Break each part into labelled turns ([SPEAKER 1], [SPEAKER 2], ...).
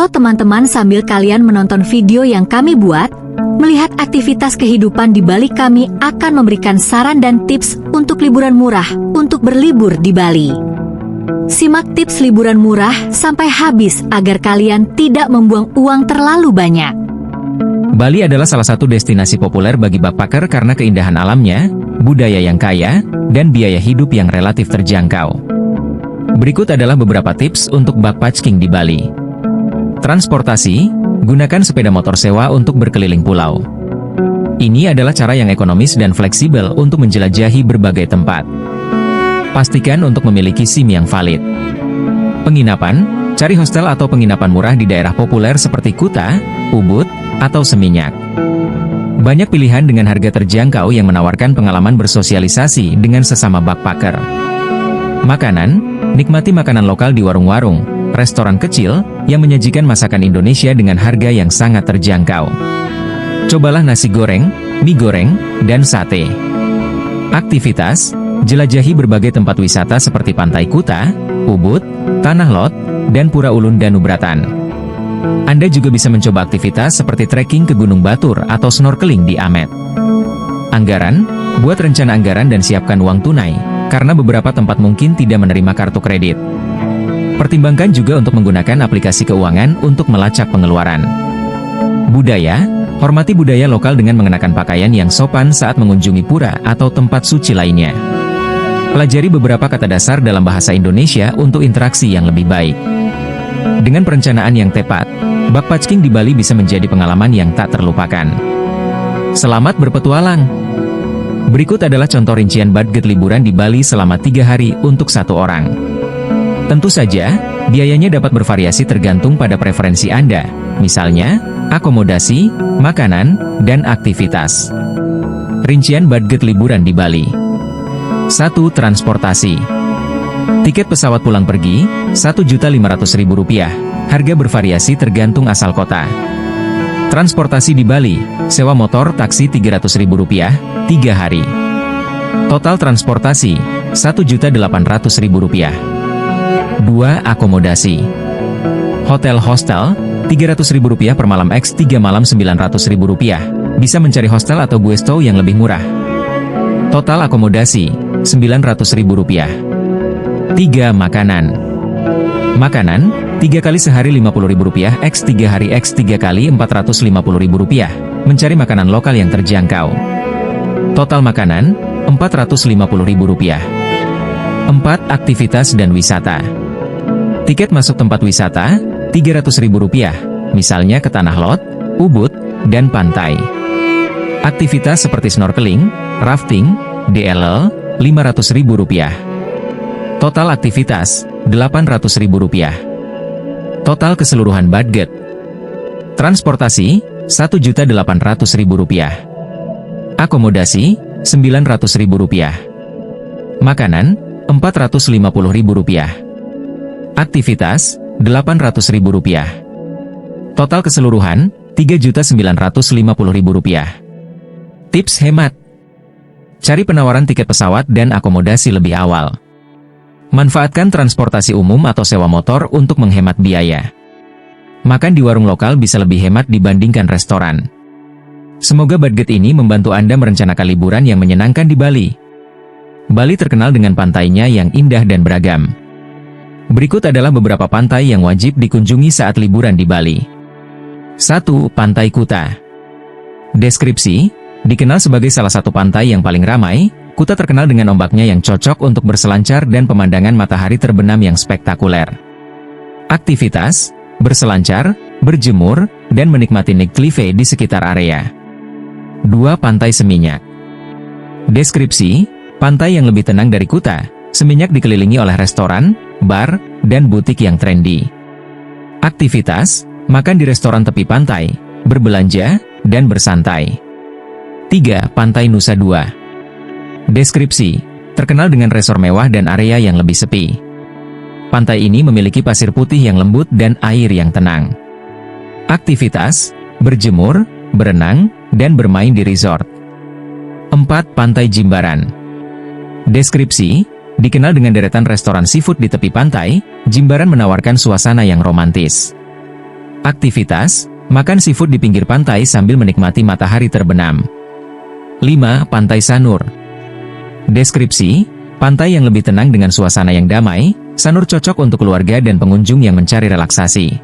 [SPEAKER 1] teman-teman, sambil kalian menonton video yang kami buat, melihat aktivitas kehidupan di Bali, kami akan memberikan saran dan tips untuk liburan murah untuk berlibur di Bali. Simak tips liburan murah sampai habis agar kalian tidak membuang uang terlalu banyak.
[SPEAKER 2] Bali adalah salah satu destinasi populer bagi backpacker karena keindahan alamnya, budaya yang kaya, dan biaya hidup yang relatif terjangkau. Berikut adalah beberapa tips untuk backpacking di Bali. Transportasi, gunakan sepeda motor sewa untuk berkeliling pulau. Ini adalah cara yang ekonomis dan fleksibel untuk menjelajahi berbagai tempat. Pastikan untuk memiliki SIM yang valid. Penginapan, cari hostel atau penginapan murah di daerah populer seperti Kuta, Ubud, atau Seminyak. Banyak pilihan dengan harga terjangkau yang menawarkan pengalaman bersosialisasi dengan sesama backpacker. Makanan, nikmati makanan lokal di warung-warung, restoran kecil, yang menyajikan masakan Indonesia dengan harga yang sangat terjangkau. Cobalah nasi goreng, mie goreng, dan sate. Aktivitas, jelajahi berbagai tempat wisata seperti Pantai Kuta, Ubud, Tanah Lot, dan Pura Ulun Danubratan. Anda juga bisa mencoba aktivitas seperti trekking ke Gunung Batur atau snorkeling di Amet. Anggaran, buat rencana anggaran dan siapkan uang tunai, karena beberapa tempat mungkin tidak menerima kartu kredit. Pertimbangkan juga untuk menggunakan aplikasi keuangan untuk melacak pengeluaran. Budaya, hormati budaya lokal dengan mengenakan pakaian yang sopan saat mengunjungi pura atau tempat suci lainnya. Pelajari beberapa kata dasar dalam bahasa Indonesia untuk interaksi yang lebih baik. Dengan perencanaan yang tepat, backpacking di Bali bisa menjadi pengalaman yang tak terlupakan. Selamat berpetualang! Berikut adalah contoh rincian budget liburan di Bali selama 3 hari untuk satu orang. Tentu saja, biayanya dapat bervariasi tergantung pada preferensi Anda, misalnya, akomodasi, makanan, dan aktivitas. Rincian budget liburan di Bali. 1. Transportasi. Tiket pesawat pulang pergi, Rp1.500.000. Harga bervariasi tergantung asal kota. Transportasi di Bali, sewa motor taksi Rp300.000, 3 hari. Total transportasi, Rp1.800.000. 2. Akomodasi. Hotel hostel, Rp300.000 per malam X 3 malam Rp900.000. Bisa mencari hostel atau guesto yang lebih murah. Total akomodasi, Rp900.000. 3. Makanan. Makanan, 3 kali sehari Rp50.000 X 3 hari X 3 kali Rp450.000. Mencari makanan lokal yang terjangkau. Total makanan, Rp450.000. 4. Aktivitas dan wisata. Tiket masuk tempat wisata, Rp300.000, misalnya ke Tanah Lot, Ubud, dan pantai. Aktivitas seperti snorkeling, rafting, DLL, Rp500.000. Total aktivitas, Rp800.000. Total keseluruhan budget. Transportasi, Rp1.800.000. Akomodasi, Rp900.000. Makanan, Rp450.000. Aktivitas, Rp800.000. Total keseluruhan, Rp3.950.000. Tips hemat. Cari penawaran tiket pesawat dan akomodasi lebih awal. Manfaatkan transportasi umum atau sewa motor untuk menghemat biaya. Makan di warung lokal bisa lebih hemat dibandingkan restoran. Semoga budget ini membantu Anda merencanakan liburan yang menyenangkan di Bali. Bali terkenal dengan pantainya yang indah dan beragam. Berikut adalah beberapa pantai yang wajib dikunjungi saat liburan di Bali. 1. Pantai Kuta. Deskripsi, dikenal sebagai salah satu pantai yang paling ramai, Kuta terkenal dengan ombaknya yang cocok untuk berselancar dan pemandangan matahari terbenam yang spektakuler. Aktivitas, berselancar, berjemur, dan menikmati Night Cliff di sekitar area. 2. Pantai Seminyak. Deskripsi, pantai yang lebih tenang dari Kuta, Seminyak dikelilingi oleh restoran, bar, dan butik yang trendy. Aktivitas, makan di restoran tepi pantai, berbelanja, dan bersantai. 3. Pantai Nusa Dua. Deskripsi, terkenal dengan resor mewah dan area yang lebih sepi. Pantai ini memiliki pasir putih yang lembut dan air yang tenang. Aktivitas, berjemur, berenang, dan bermain di resort. 4. Pantai Jimbaran. Deskripsi, dikenal dengan deretan restoran seafood di tepi pantai, Jimbaran menawarkan suasana yang romantis. Aktivitas, makan seafood di pinggir pantai sambil menikmati matahari terbenam. 5. Pantai Sanur. Deskripsi, pantai yang lebih tenang dengan suasana yang damai, Sanur cocok untuk keluarga dan pengunjung yang mencari relaksasi.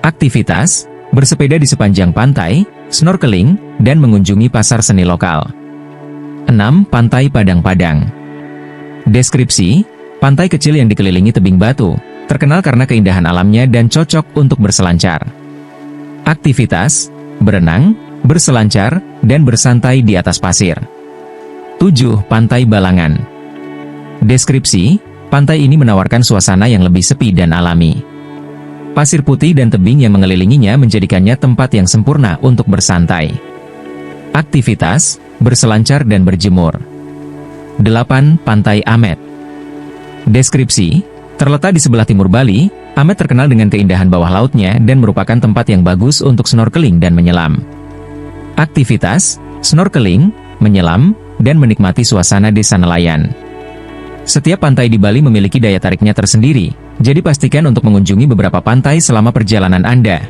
[SPEAKER 2] Aktivitas, bersepeda di sepanjang pantai, snorkeling, dan mengunjungi pasar seni lokal. 6. Pantai Padang-Padang. Deskripsi, pantai kecil yang dikelilingi tebing batu, terkenal karena keindahan alamnya dan cocok untuk berselancar. Aktivitas, berenang, berselancar, dan bersantai di atas pasir. 7. Pantai Balangan. Deskripsi, pantai ini menawarkan suasana yang lebih sepi dan alami. Pasir putih dan tebing yang mengelilinginya menjadikannya tempat yang sempurna untuk bersantai. Aktivitas, berselancar dan berjemur. 8. Pantai Amet. Deskripsi, terletak di sebelah timur Bali, Amet terkenal dengan keindahan bawah lautnya dan merupakan tempat yang bagus untuk snorkeling dan menyelam. Aktivitas, snorkeling, menyelam, dan menikmati suasana desa nelayan. Setiap pantai di Bali memiliki daya tariknya tersendiri, jadi pastikan untuk mengunjungi beberapa pantai selama perjalanan Anda.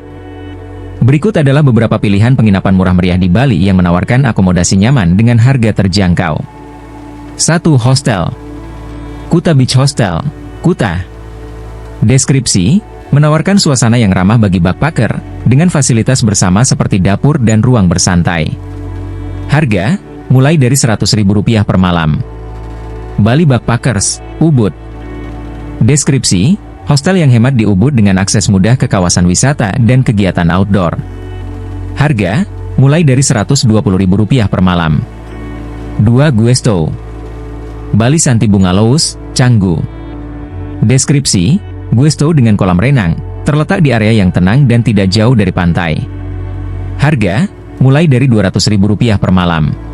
[SPEAKER 2] Berikut adalah beberapa pilihan penginapan murah meriah di Bali yang menawarkan akomodasi nyaman dengan harga terjangkau. 1. Hostel. Kuta Beach Hostel, Kuta. Deskripsi, menawarkan suasana yang ramah bagi backpacker, dengan fasilitas bersama seperti dapur dan ruang bersantai. Harga, mulai dari Rp100.000 per malam. Bali Backpackers, Ubud. Deskripsi, hostel yang hemat di Ubud dengan akses mudah ke kawasan wisata dan kegiatan outdoor. Harga, mulai dari Rp120.000 per malam. 2. Guesto. Bali Santi Bungalous, Canggu. Deskripsi, Guesto dengan kolam renang, terletak di area yang tenang dan tidak jauh dari pantai. Harga, mulai dari Rp200.000 per malam.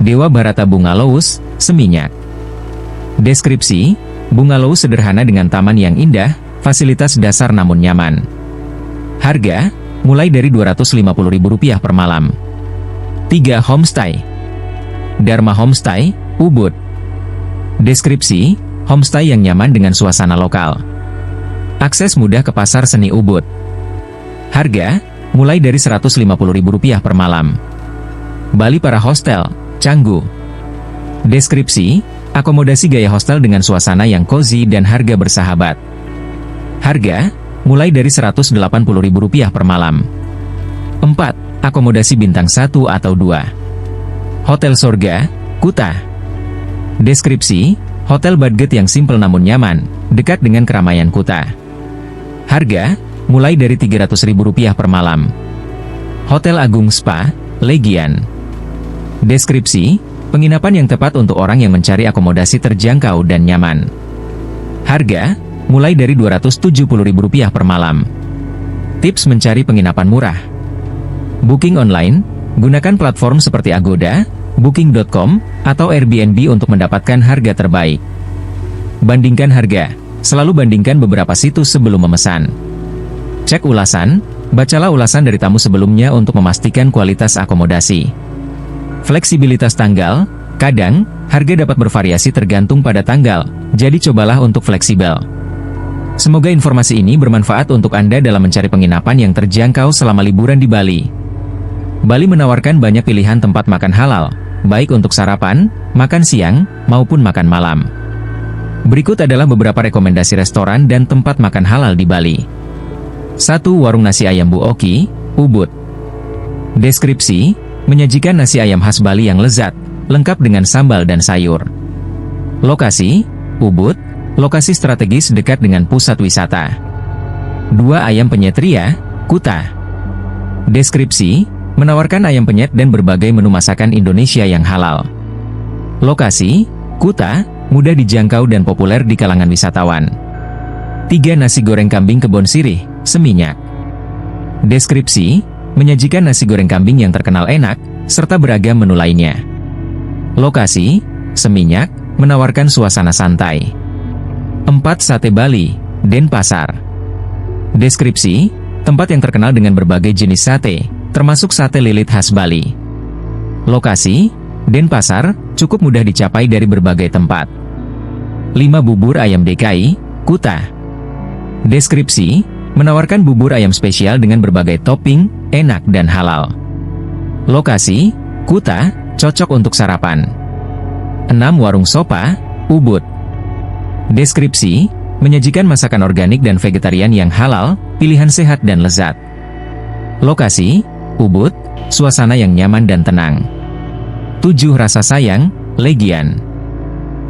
[SPEAKER 2] Dewa Barata Bungalous, Seminyak. Deskripsi, Bungalous sederhana dengan taman yang indah, fasilitas dasar namun nyaman. Harga, mulai dari Rp250.000 per malam. 3. Homestay. Dharma Homestay, Ubud. Deskripsi, homestay yang nyaman dengan suasana lokal. Akses mudah ke pasar seni Ubud. Harga, mulai dari Rp150.000 per malam. Bali Para Hostel, Canggu. Deskripsi, akomodasi gaya hostel dengan suasana yang cozy dan harga bersahabat. Harga, mulai dari Rp180.000 per malam. 4. Akomodasi bintang 1 atau 2. Hotel Sorga, Kuta. Deskripsi, hotel budget yang simpel namun nyaman, dekat dengan keramaian Kuta. Harga, mulai dari Rp300.000 per malam. Hotel Agung Spa, Legian. Deskripsi, penginapan yang tepat untuk orang yang mencari akomodasi terjangkau dan nyaman. Harga, mulai dari Rp270.000 per malam. Tips mencari penginapan murah. Booking online, gunakan platform seperti Agoda, Booking.com, atau Airbnb untuk mendapatkan harga terbaik. Bandingkan harga, selalu bandingkan beberapa situs sebelum memesan. Cek ulasan, bacalah ulasan dari tamu sebelumnya untuk memastikan kualitas akomodasi. Fleksibilitas tanggal, kadang, harga dapat bervariasi tergantung pada tanggal, jadi cobalah untuk fleksibel. Semoga informasi ini bermanfaat untuk Anda dalam mencari penginapan yang terjangkau selama liburan di Bali. Bali menawarkan banyak pilihan tempat makan halal, baik untuk sarapan, makan siang, maupun makan malam. Berikut adalah beberapa rekomendasi restoran dan tempat makan halal di Bali. 1. Warung Nasi Ayam Bu Oki, Ubud. Deskripsi, menyajikan nasi ayam khas Bali yang lezat, lengkap dengan sambal dan sayur. Lokasi, Ubud, lokasi strategis dekat dengan pusat wisata. 2. Ayam Penyet Ria, Kuta. Deskripsi, menawarkan ayam penyet dan berbagai menu masakan Indonesia yang halal. Lokasi, Kuta, mudah dijangkau dan populer di kalangan wisatawan. 3. Nasi goreng kambing Kebon Sirih, Seminyak. Deskripsi, menyajikan nasi goreng kambing yang terkenal enak, serta beragam menu lainnya. Lokasi, Seminyak, menawarkan suasana santai. 4. Sate Bali, Denpasar. Deskripsi, tempat yang terkenal dengan berbagai jenis sate, termasuk sate lilit khas Bali. Lokasi, Denpasar, cukup mudah dicapai dari berbagai tempat. 5. Bubur Ayam DKI, Kuta. Deskripsi, menawarkan bubur ayam spesial dengan berbagai topping, enak dan halal. Lokasi, Kuta, cocok untuk sarapan. 6 Warung Sopa, Ubud. Deskripsi, menyajikan masakan organik dan vegetarian yang halal, pilihan sehat dan lezat. Lokasi, Ubud, suasana yang nyaman dan tenang. 7 Rasa Sayang, Legian.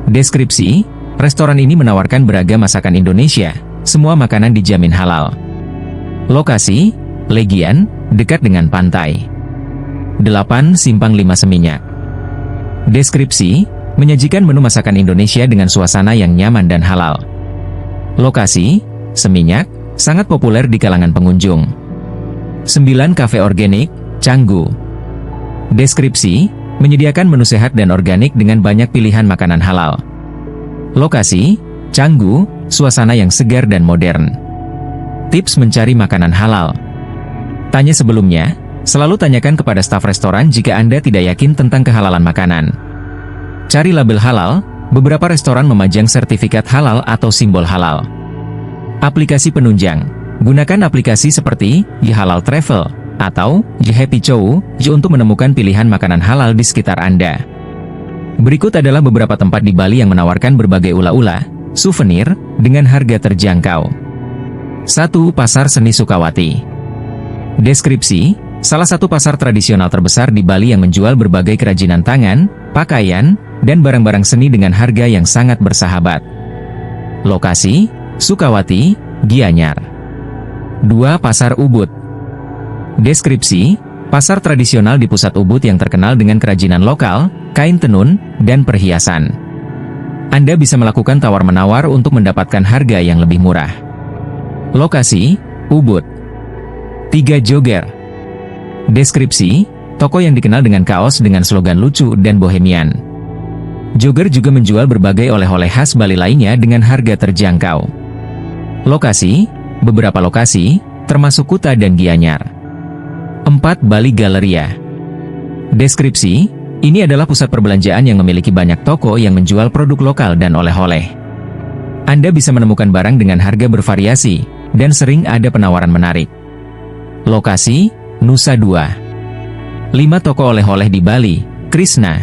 [SPEAKER 2] Deskripsi, restoran ini menawarkan beragam masakan Indonesia, semua makanan dijamin halal. Lokasi, Legian, dekat dengan pantai. 8 Simpang 5 Seminyak. Deskripsi, menyajikan menu masakan Indonesia dengan suasana yang nyaman dan halal. Lokasi, Seminyak, sangat populer di kalangan pengunjung. 9 Cafe Organik, Canggu. Deskripsi, menyediakan menu sehat dan organik dengan banyak pilihan makanan halal. Lokasi, Canggu, suasana yang segar dan modern. Tips mencari makanan halal. Tanya sebelumnya, selalu tanyakan kepada staf restoran jika Anda tidak yakin tentang kehalalan makanan. Cari label halal, beberapa restoran memajang sertifikat halal atau simbol halal. Aplikasi penunjang. Gunakan aplikasi seperti YHalal Travel atau YHappy Chow untuk menemukan pilihan makanan halal di sekitar Anda. Berikut adalah beberapa tempat di Bali yang menawarkan berbagai ula-ula, souvenir, dengan harga terjangkau. 1. Pasar Seni Sukawati. Deskripsi, salah satu pasar tradisional terbesar di Bali yang menjual berbagai kerajinan tangan, pakaian, dan barang-barang seni dengan harga yang sangat bersahabat. Lokasi, Sukawati, Gianyar. 2. Pasar Ubud. Deskripsi, pasar tradisional di pusat Ubud yang terkenal dengan kerajinan lokal, kain tenun, dan perhiasan. Anda bisa melakukan tawar-menawar untuk mendapatkan harga yang lebih murah. Lokasi, Ubud. 3. Jogger. Deskripsi, toko yang dikenal dengan kaos dengan slogan lucu dan bohemian. Jogger juga menjual berbagai oleh-oleh khas Bali lainnya dengan harga terjangkau. Lokasi, beberapa lokasi, termasuk Kuta dan Gianyar. 4. Bali Galleria. Deskripsi, ini adalah pusat perbelanjaan yang memiliki banyak toko yang menjual produk lokal dan oleh-oleh. Anda bisa menemukan barang dengan harga bervariasi, dan sering ada penawaran menarik. Lokasi, Nusa Dua. 5. Toko oleh-oleh di Bali, Krishna.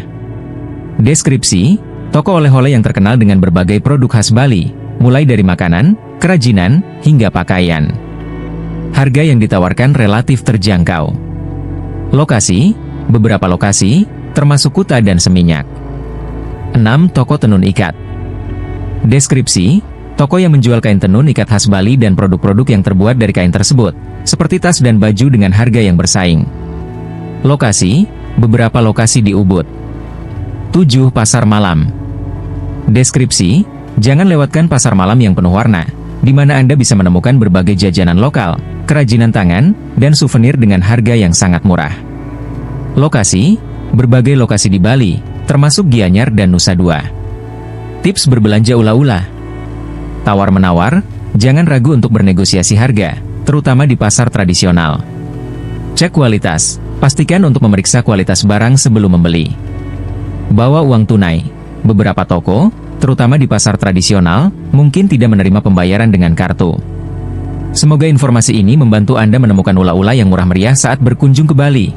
[SPEAKER 2] Deskripsi, toko oleh-oleh yang terkenal dengan berbagai produk khas Bali, mulai dari makanan, kerajinan, hingga pakaian. Harga yang ditawarkan relatif terjangkau. Lokasi, beberapa lokasi, termasuk Kuta dan Seminyak. 6. Toko tenun ikat. Deskripsi, toko yang menjual kain tenun ikat khas Bali dan produk-produk yang terbuat dari kain tersebut, seperti tas dan baju dengan harga yang bersaing. Lokasi, beberapa lokasi di Ubud. 7. Pasar Malam. Deskripsi, jangan lewatkan pasar malam yang penuh warna, di mana Anda bisa menemukan berbagai jajanan lokal, kerajinan tangan, dan souvenir dengan harga yang sangat murah. Lokasi, berbagai lokasi di Bali, termasuk Gianyar dan Nusa Dua. Tips berbelanja ula-ula. Tawar-menawar, jangan ragu untuk bernegosiasi harga, terutama di pasar tradisional. Cek kualitas, pastikan untuk memeriksa kualitas barang sebelum membeli. Bawa uang tunai. Beberapa toko, terutama di pasar tradisional, mungkin tidak menerima pembayaran dengan kartu. Semoga informasi ini membantu Anda menemukan ula-ula yang murah meriah saat berkunjung ke Bali.